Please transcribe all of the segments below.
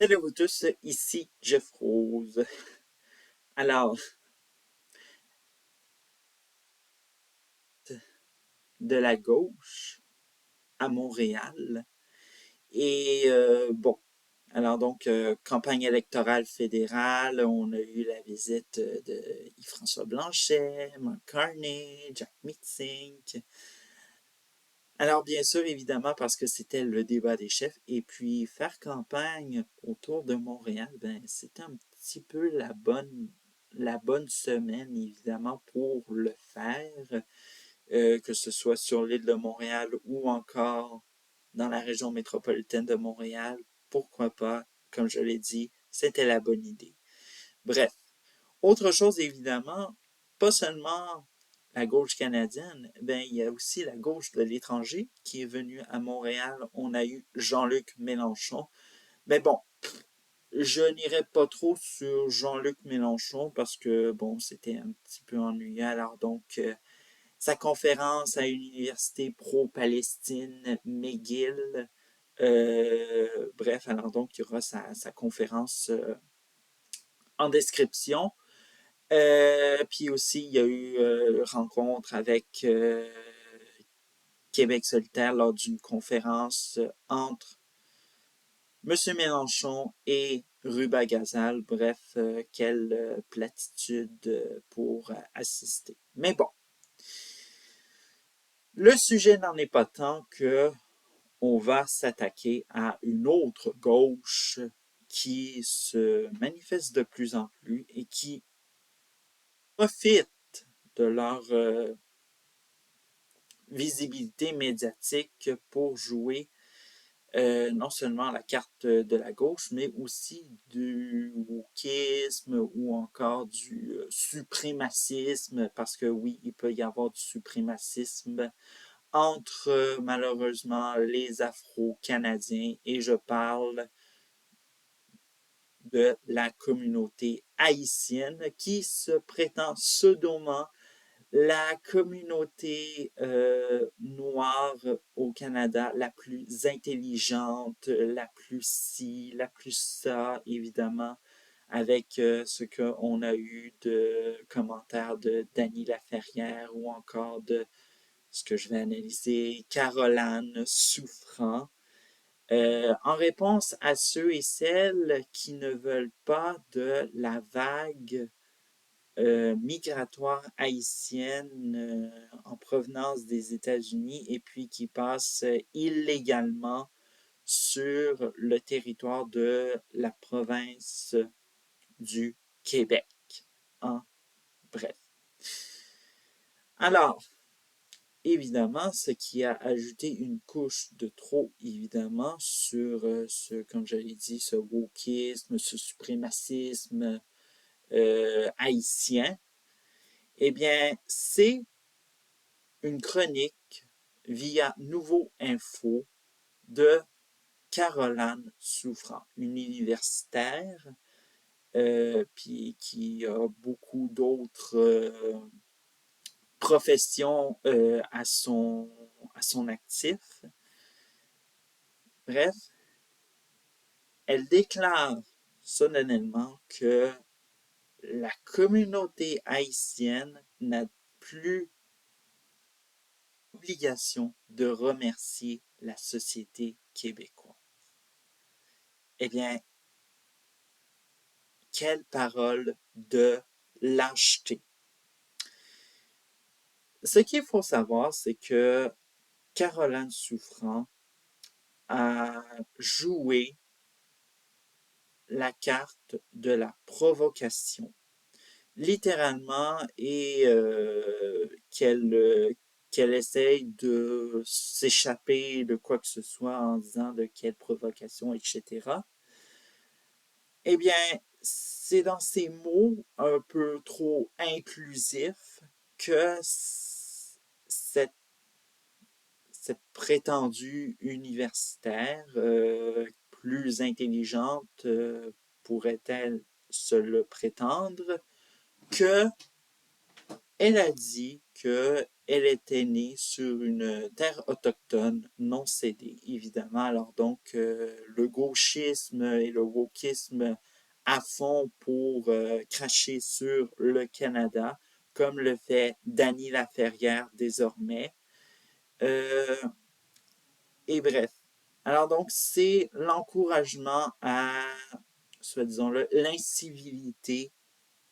Hello vous tous, ici Jeff Rose. Alors, de la gauche à Montréal. Et bon, alors donc, campagne électorale fédérale, on a eu la visite de Yves-François Blanchet, Mark Carney, Jack Meeting. Alors bien sûr, évidemment, parce que c'était le débat des chefs, et puis faire campagne autour de Montréal, ben c'était un petit peu la bonne semaine, évidemment, pour le faire, que ce soit sur l'île de Montréal ou encore dans la région métropolitaine de Montréal. Pourquoi pas, comme je l'ai dit, c'était la bonne idée. Bref, autre chose, évidemment, pas seulement la gauche canadienne, ben, il y a aussi la gauche de l'étranger qui est venue à Montréal. On a eu Jean-Luc Mélenchon. Mais bon, je n'irai pas trop sur Jean-Luc Mélenchon parce que, bon, c'était un petit peu ennuyeux. Alors donc, sa conférence à une université pro-Palestine, McGill. Bref, alors donc, il y aura sa conférence en description. Puis aussi, il y a eu rencontre avec Québec solitaire lors d'une conférence entre M. Mélenchon et Ruba Gazal. Bref, quelle platitude pour assister. Mais bon, le sujet n'en est pas tant que on va s'attaquer à une autre gauche qui se manifeste de plus en plus et qui profite de leur visibilité médiatique pour jouer non seulement la carte de la gauche, mais aussi du wokisme ou encore du suprémacisme, parce que oui, il peut y avoir du suprémacisme entre malheureusement les Afro-Canadiens, et je parle de la communauté haïtienne qui se prétend pseudoment la communauté noire au Canada la plus intelligente, la plus ci, la plus ça, évidemment, avec ce qu'on a eu de commentaires de Dany Laferrière ou encore de ce que je vais analyser, Caroline Souffrant. En réponse à ceux et celles qui ne veulent pas de la vague migratoire haïtienne en provenance des États-Unis et puis qui passe illégalement sur le territoire de la province du Québec. En bref. Alors, évidemment, ce qui a ajouté une couche de trop, évidemment, sur comme je l'ai dit, ce wokisme, ce suprémacisme haïtien, eh bien, c'est une chronique via Nouveau Info de Caroline Souffrant, une universitaire, puis qui a beaucoup d'autres professions à son actif. Bref, elle déclare solennellement que la communauté haïtienne n'a plus l'obligation de remercier la société québécoise. Eh bien, quelle parole de lâcheté. Ce qu'il faut savoir, c'est que Caroline Souffrant a joué la carte de la provocation, littéralement, et qu'elle essaye de s'échapper de quoi que ce soit en disant de quelle provocation, etc. Eh bien, c'est dans ces mots un peu trop inclusifs que cette, cette prétendue universitaire plus intelligente pourrait-elle se le prétendre, que elle a dit qu'elle était née sur une terre autochtone non cédée, évidemment. Alors donc, le gauchisme et le wokisme à fond pour cracher sur le Canada, comme le fait Dany Laferrière désormais. Euh, et bref. Alors donc, c'est l'encouragement à, soit disons-le, l'incivilité,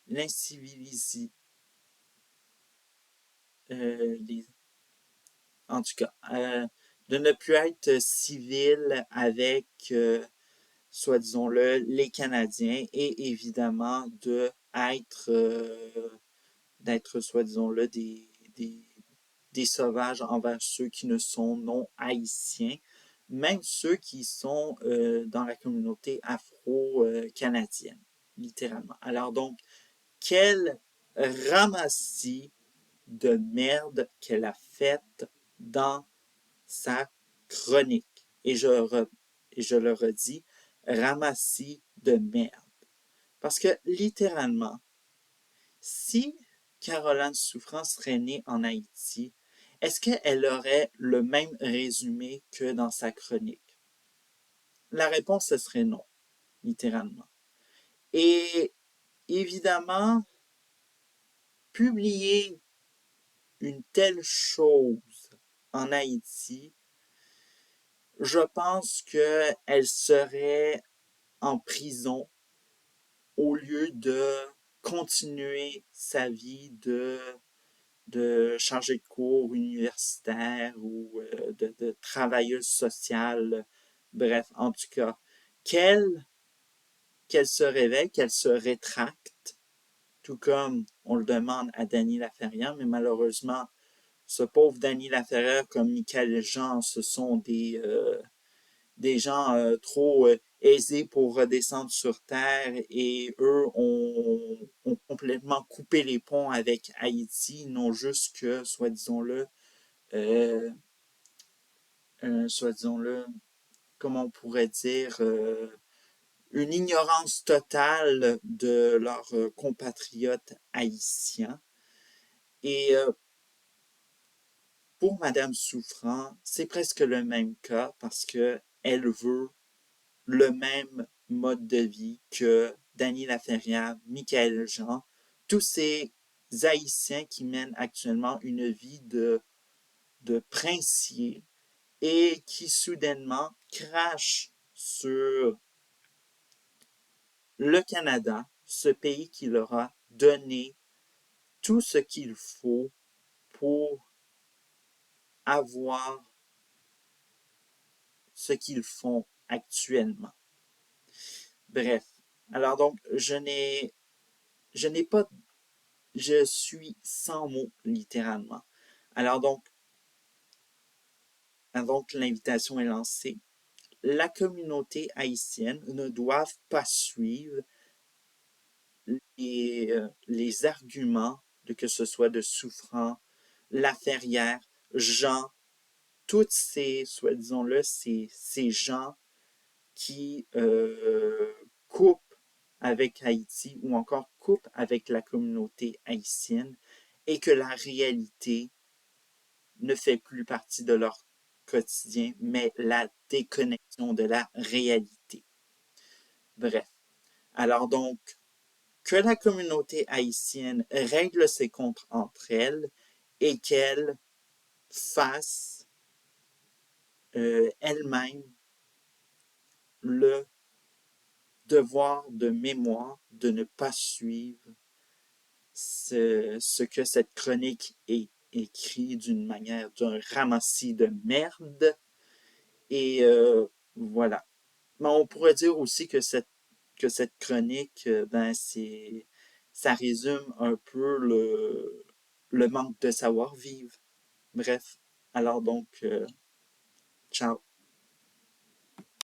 l'incivilisi, les, en tout cas, de ne plus être civil avec, soit disons-le, les Canadiens et évidemment de être, d'être, soit disons-le, des sauvages envers ceux qui ne sont non haïtiens, même ceux qui sont dans la communauté afro-canadienne, littéralement. Alors donc, quel ramassis de merde qu'elle a faite dans sa chronique. Et je le redis, ramassis de merde. Parce que littéralement, si Caroline Souffrant serait née en Haïti, est-ce qu'elle aurait le même résumé que dans sa chronique? La réponse, ce serait non, littéralement. Et évidemment, publier une telle chose en Haïti, je pense qu'elle serait en prison au lieu de continuer sa vie de chargée de cours universitaire ou de travailleuse sociale. Bref, en tout cas, qu'elle qu'elle se réveille, qu'elle se rétracte, tout comme on le demande à Dany Laferrière, mais malheureusement, ce pauvre Dany Laferrière comme Michael Jean, ce sont des gens trop aisés pour redescendre sur Terre et eux ont complètement coupé les ponts avec Haïti, non juste que, euh, soit disons-le, comment on pourrait dire, une ignorance totale de leurs compatriotes haïtiens. Et pour Madame Souffrant, c'est presque le même cas parce que elle veut le même mode de vie que Dany Laferrière, Michael Jean, tous ces Haïtiens qui mènent actuellement une vie de princier et qui soudainement crachent sur le Canada, ce pays qui leur a donné tout ce qu'il faut pour avoir ce qu'ils font actuellement. Bref, alors donc, je n'ai pas, je suis sans mots littéralement. Alors donc l'invitation est lancée. La communauté haïtienne ne doit pas suivre les arguments de que ce soit de Souffrant, Laferrière, Jean, toutes ces, soi-disant-le, ces gens qui coupent avec Haïti ou encore coupent avec la communauté haïtienne et que la réalité ne fait plus partie de leur quotidien, mais la déconnexion de la réalité. Bref. Alors donc, que la communauté haïtienne règle ses comptes entre elles et qu'elle fasse elle-même le devoir de mémoire de ne pas suivre ce que cette chronique est écrit d'une manière, d'un ramassis de merde. Et voilà. Mais on pourrait dire aussi que cette chronique, ben, ça résume un peu le manque de savoir-vivre. Bref. Alors donc, ciao.